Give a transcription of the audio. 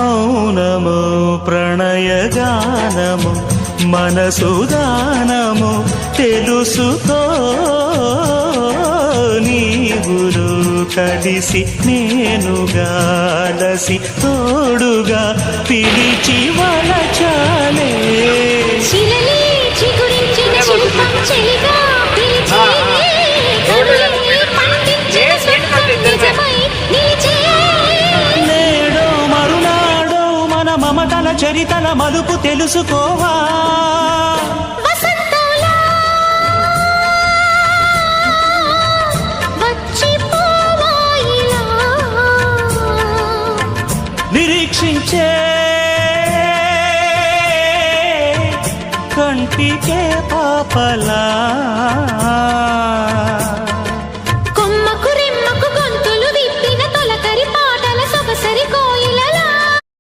మౌనము ప్రణయగానము మనసుదానము తెలుసుకో నీవులు కలిసి నేనుగాలసి తోడుగా పిలిచి వలచాలే నేడో మరునాడో మన మమతల చరితల మలుపు తెలుసుకోవా నిరీక్షించే కంటికే పాపలా